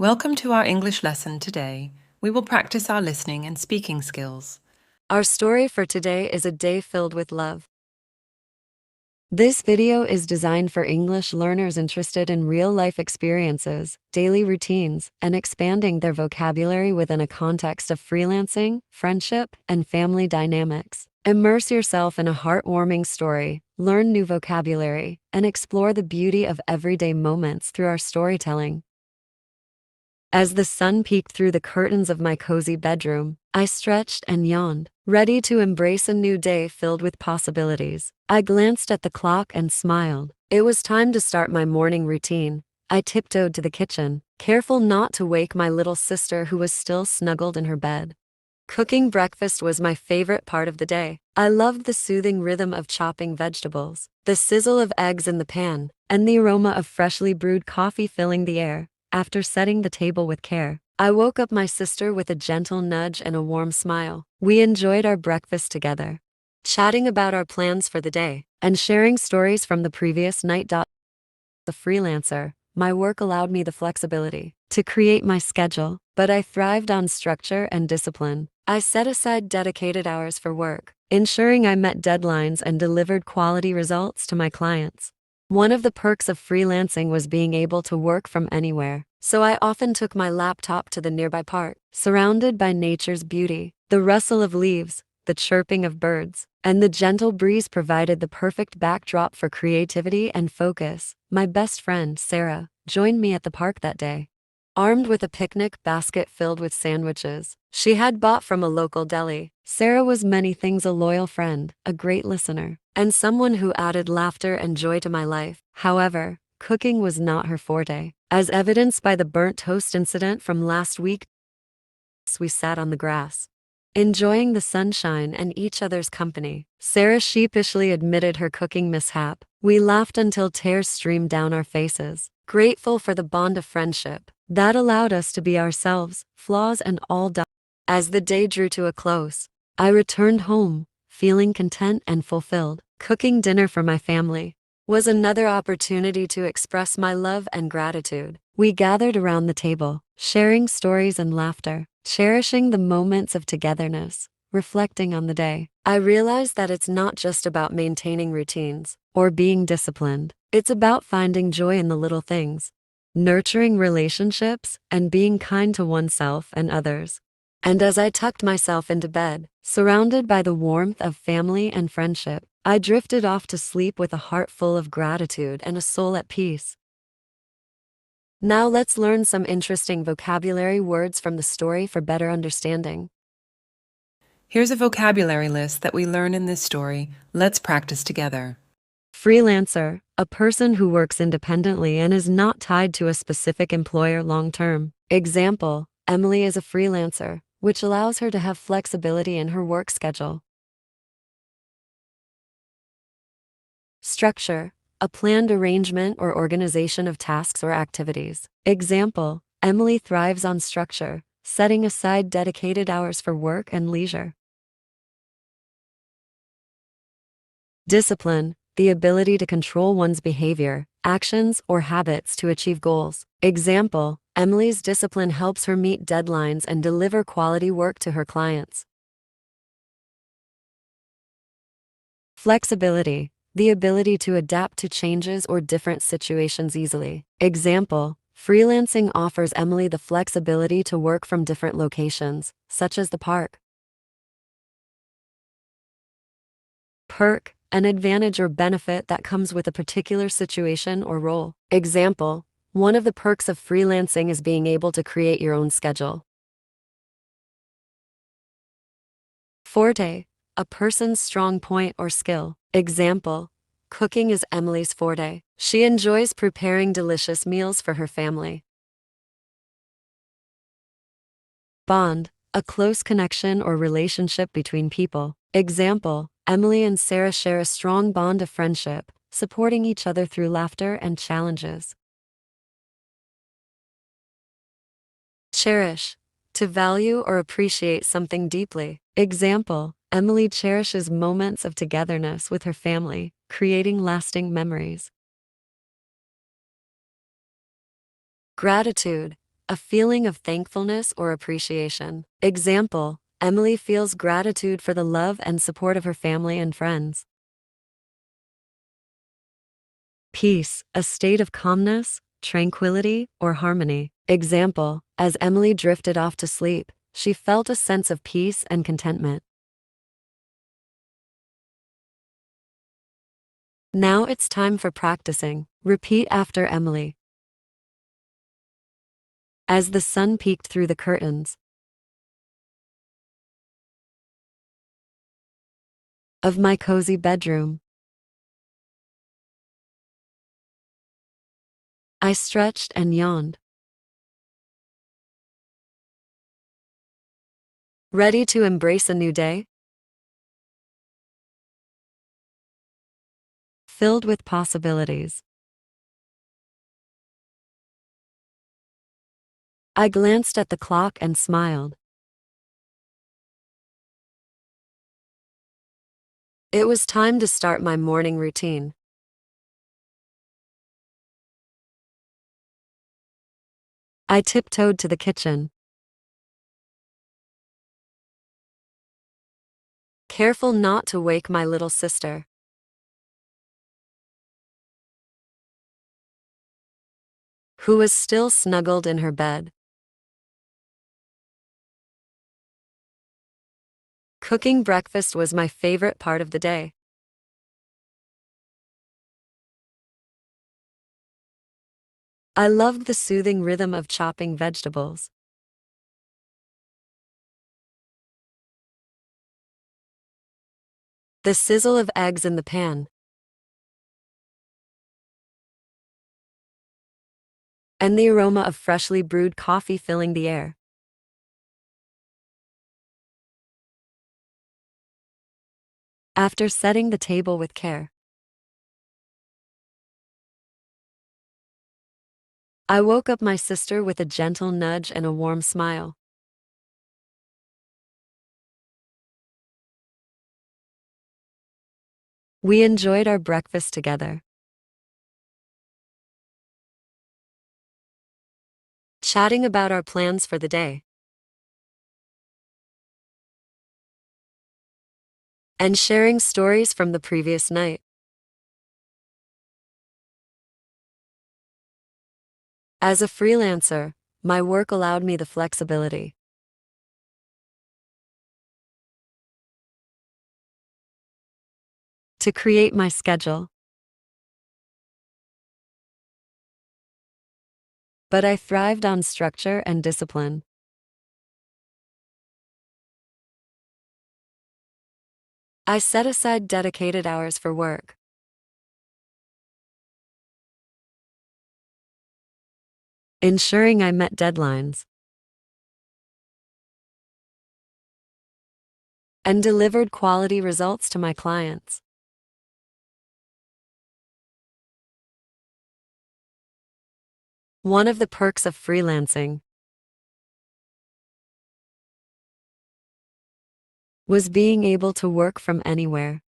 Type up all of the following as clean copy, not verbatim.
Welcome to our English lesson today. We will practice our listening and speaking skills. Our story for today is a day filled with love. This video is designed for English learners interested in real-life experiences, daily routines, and expanding their vocabulary within a context of freelancing, friendship, and family dynamics. Immerse yourself in a heartwarming story, learn new vocabulary, and explore the beauty of everyday moments through our storytelling. As the sun peeked through the curtains of my cozy bedroom, I stretched and yawned, ready to embrace a new day filled with possibilities. I glanced at the clock and smiled. It was time to start my morning routine. I tiptoed to the kitchen, careful not to wake my little sister who was still snuggled in her bed. Cooking breakfast was my favorite part of the day. I loved the soothing rhythm of chopping vegetables, the sizzle of eggs in the pan, and the aroma of freshly brewed coffee filling the air. After setting the table with care, I woke up my sister with a gentle nudge and a warm smile. We enjoyed our breakfast together, chatting about our plans for the day, and sharing stories from the previous night. The freelancer, my work allowed me the flexibility to create my schedule, but I thrived on structure and discipline. I set aside dedicated hours for work, ensuring I met deadlines and delivered quality results to my clients. One of the perks of freelancing was being able to work from anywhere, so I often took my laptop to the nearby park, surrounded by nature's beauty. The rustle of leaves, the chirping of birds, and the gentle breeze provided the perfect backdrop for creativity and focus. My best friend, Sarah, joined me at the park that day. Armed with a picnic basket filled with sandwiches she had bought from a local deli, Sarah was many things: a loyal friend, a great listener, and someone who added laughter and joy to my life. However, cooking was not her forte, as evidenced by the burnt toast incident from last week. We sat on the grass, enjoying the sunshine and each other's company. Sarah sheepishly admitted her cooking mishap. We laughed until tears streamed down our faces, grateful for the bond of friendship that allowed us to be ourselves, flaws and all. As the day drew to a close, I returned home, feeling content and fulfilled. Cooking dinner for my family was another opportunity to express my love and gratitude. We gathered around the table, sharing stories and laughter, cherishing the moments of togetherness. Reflecting on the day, I realized that it's not just about maintaining routines or being disciplined. It's about finding joy in the little things, nurturing relationships, and being kind to oneself and others. And as I tucked myself into bed, surrounded by the warmth of family and friendship, I drifted off to sleep with a heart full of gratitude and a soul at peace. Now let's learn some interesting vocabulary words from the story for better understanding. Here's a vocabulary list that we learn in this story. Let's practice together. Freelancer, a person who works independently and is not tied to a specific employer long-term. Example, Emily is a freelancer, which allows her to have flexibility in her work schedule. Structure, a planned arrangement or organization of tasks or activities. Example, Emily thrives on structure, setting aside dedicated hours for work and leisure. Discipline, the ability to control one's behavior, actions, or habits to achieve goals. Example, Emily's discipline helps her meet deadlines and deliver quality work to her clients. Flexibility, the ability to adapt to changes or different situations easily. Example, freelancing offers Emily the flexibility to work from different locations, such as the park. Perk, an advantage or benefit that comes with a particular situation or role. Example, one of the perks of freelancing is being able to create your own schedule. Forte, a person's strong point or skill. Example, cooking is Emily's forte. She enjoys preparing delicious meals for her family. Bond, a close connection or relationship between people. Example, Emily and Sarah share a strong bond of friendship, supporting each other through laughter and challenges. Cherish, to value or appreciate something deeply. Example, Emily cherishes moments of togetherness with her family, creating lasting memories. Gratitude, a feeling of thankfulness or appreciation. Example, Emily feels gratitude for the love and support of her family and friends. Peace, a state of calmness, tranquility, or harmony. Example, as Emily drifted off to sleep, she felt a sense of peace and contentment. Now it's time for practicing. Repeat after Emily. As the sun peeked through the curtains of my cozy bedroom, I stretched and yawned, ready to embrace a new day, filled with possibilities. I glanced at the clock and smiled. It was time to start my morning routine. I tiptoed to the kitchen, careful not to wake my little sister, who was still snuggled in her bed. Cooking breakfast was my favorite part of the day. I loved the soothing rhythm of chopping vegetables, the sizzle of eggs in the pan, and the aroma of freshly brewed coffee filling the air. After setting the table with care, I woke up my sister with a gentle nudge and a warm smile. We enjoyed our breakfast together, chatting about our plans for the day, and sharing stories from the previous night. As a freelancer, my work allowed me the flexibility to create my schedule, but I thrived on structure and discipline. I set aside dedicated hours for work, ensuring I met deadlines and delivered quality results to my clients. One of the perks of freelancing was being able to work from anywhere.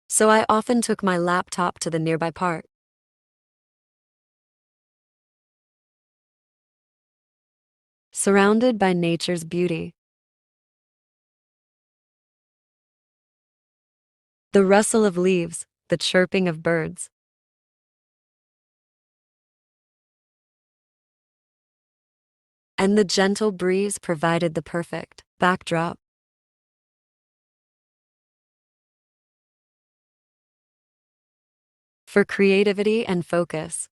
So I often took my laptop to the nearby park, surrounded by nature's beauty. The rustle of leaves, the chirping of birds, and the gentle breeze provided the perfect backdrop for creativity and focus.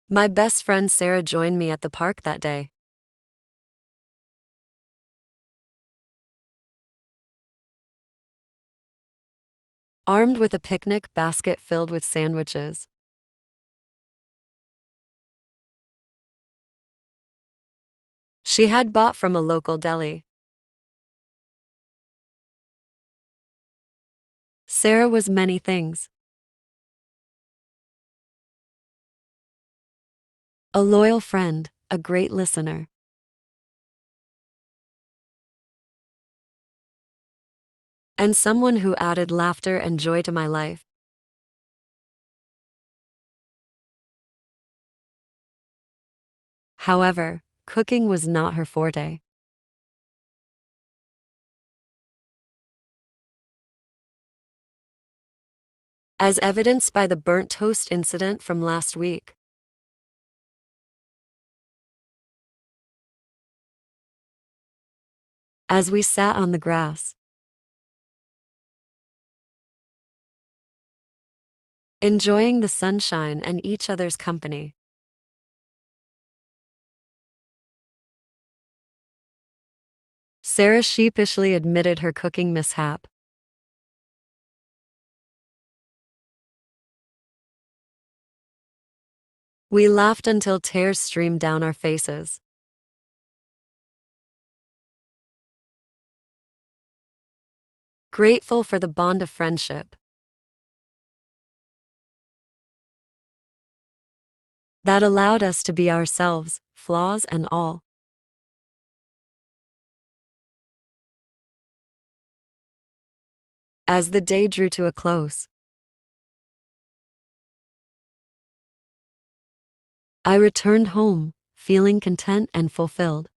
My best friend Sarah joined me at the park that day. Armed with a picnic basket filled with sandwiches, she had bought from a local deli. Sarah was many things: a loyal friend, a great listener, and someone who added laughter and joy to my life. However, cooking was not her forte. As evidenced by the burnt toast incident from last week. As we sat on the grass, enjoying the sunshine and each other's company, Sarah sheepishly admitted her cooking mishap. We laughed until tears streamed down our faces. Grateful for the bond of friendship that allowed us to be ourselves, flaws and all. As the day drew to a close, I returned home, feeling content and fulfilled.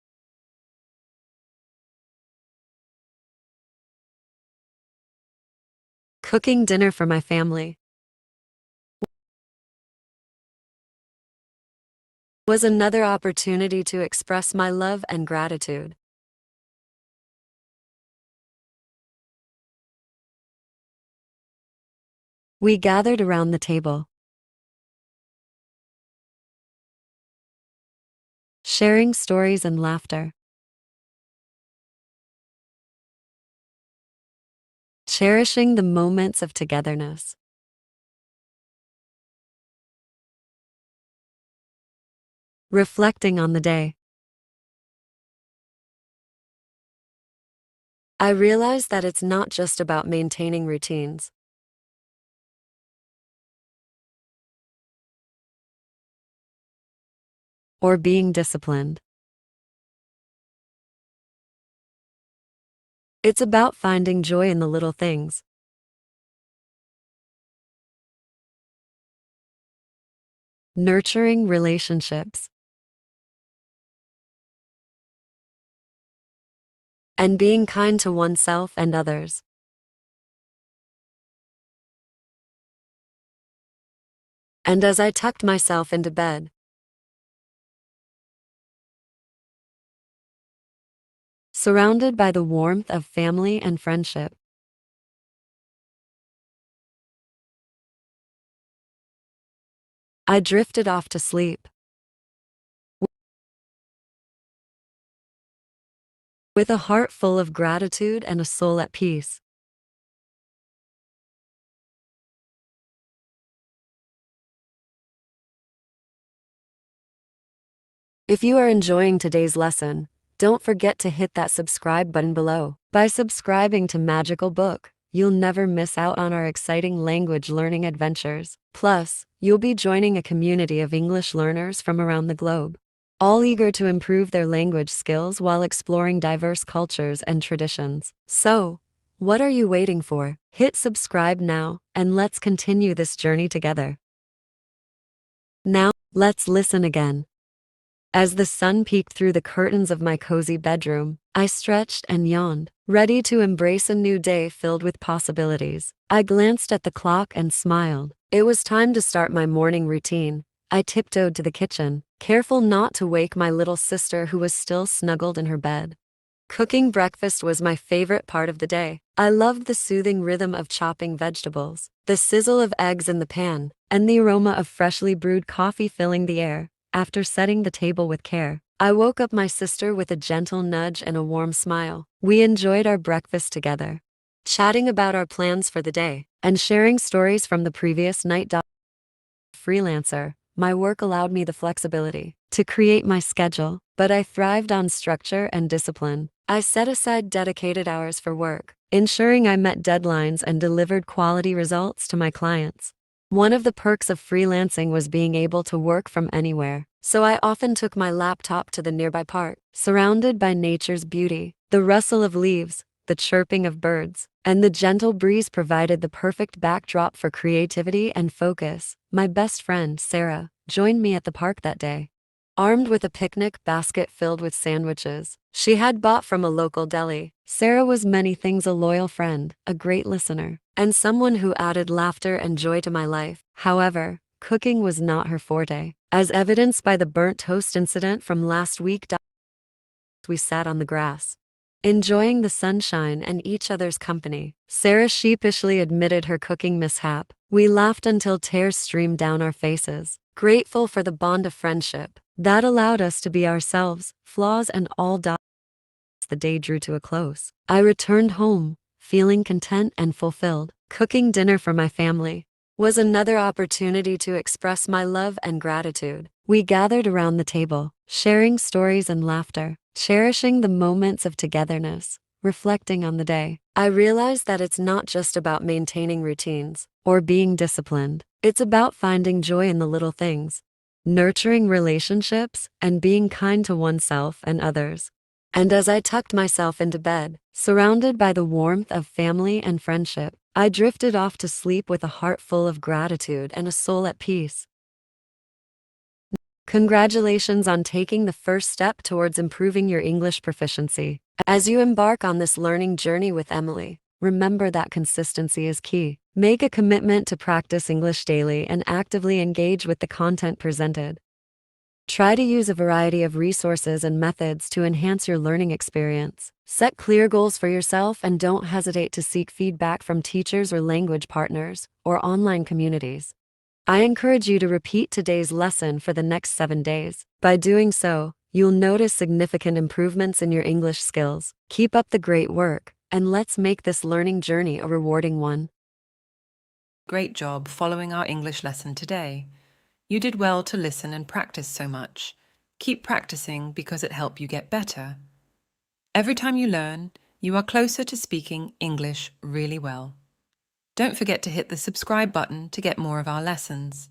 Cooking dinner for my family was another opportunity to express my love and gratitude. We gathered around the table, sharing stories and laughter, cherishing the moments of togetherness. Reflecting on the day, I realized that it's not just about maintaining routines. Or being disciplined. It's about finding joy in the little things. Nurturing relationships. And being kind to oneself and others. And as I tucked myself into bed, surrounded by the warmth of family and friendship, I drifted off to sleep, with a heart full of gratitude and a soul at peace. If you are enjoying today's lesson, don't forget to hit that subscribe button below. By subscribing to Magical Book, you'll never miss out on our exciting language learning adventures. Plus, you'll be joining a community of English learners from around the globe, all eager to improve their language skills while exploring diverse cultures and traditions. So, what are you waiting for? Hit subscribe now, and let's continue this journey together. Now, let's listen again. As the sun peeked through the curtains of my cozy bedroom, I stretched and yawned, ready to embrace a new day filled with possibilities. I glanced at the clock and smiled. It was time to start my morning routine. I tiptoed to the kitchen, careful not to wake my little sister who was still snuggled in her bed. Cooking breakfast was my favorite part of the day. I loved the soothing rhythm of chopping vegetables, the sizzle of eggs in the pan, and the aroma of freshly brewed coffee filling the air. After setting the table with care, I woke up my sister with a gentle nudge and a warm smile. We enjoyed our breakfast together, chatting about our plans for the day, and sharing stories from the previous night. Freelancer, my work allowed me the flexibility to create my schedule, but I thrived on structure and discipline. I set aside dedicated hours for work, ensuring I met deadlines and delivered quality results to my clients. One of the perks of freelancing was being able to work from anywhere, so I often took my laptop to the nearby park, surrounded by nature's beauty, the rustle of leaves, the chirping of birds, and the gentle breeze provided the perfect backdrop for creativity and focus. My best friend, Sarah, joined me at the park that day. Armed with a picnic basket filled with sandwiches she had bought from a local deli, Sarah was many things: a loyal friend, a great listener, and someone who added laughter and joy to my life. However, cooking was not her forte, as evidenced by the burnt toast incident from last week. We sat on the grass, enjoying the sunshine and each other's company. Sarah sheepishly admitted her cooking mishap. We laughed until tears streamed down our faces, grateful for the bond of friendship that allowed us to be ourselves, flaws and all. The day drew to a close, I returned home, feeling content and fulfilled. Cooking dinner for my family was another opportunity to express my love and gratitude. We gathered around the table, sharing stories and laughter, cherishing the moments of togetherness. Reflecting on the day, I realized that it's not just about maintaining routines or being disciplined. It's about finding joy in the little things, nurturing relationships, and being kind to oneself and others. And as I tucked myself into bed, surrounded by the warmth of family and friendship, I drifted off to sleep with a heart full of gratitude and a soul at peace. Congratulations on taking the first step towards improving your English proficiency. As you embark on this learning journey with Emily, remember that consistency is key. Make a commitment to practice English daily and actively engage with the content presented. Try to use a variety of resources and methods to enhance your learning experience. Set clear goals for yourself and don't hesitate to seek feedback from teachers or language partners or online communities. I encourage you to repeat today's lesson for the next 7 days. By doing so, you'll notice significant improvements in your English skills. Keep up the great work, and let's make this learning journey a rewarding one. Great job following our English lesson today. You did well to listen and practice so much. Keep practicing because it helps you get better. Every time you learn, you are closer to speaking English really well. Don't forget to hit the subscribe button to get more of our lessons.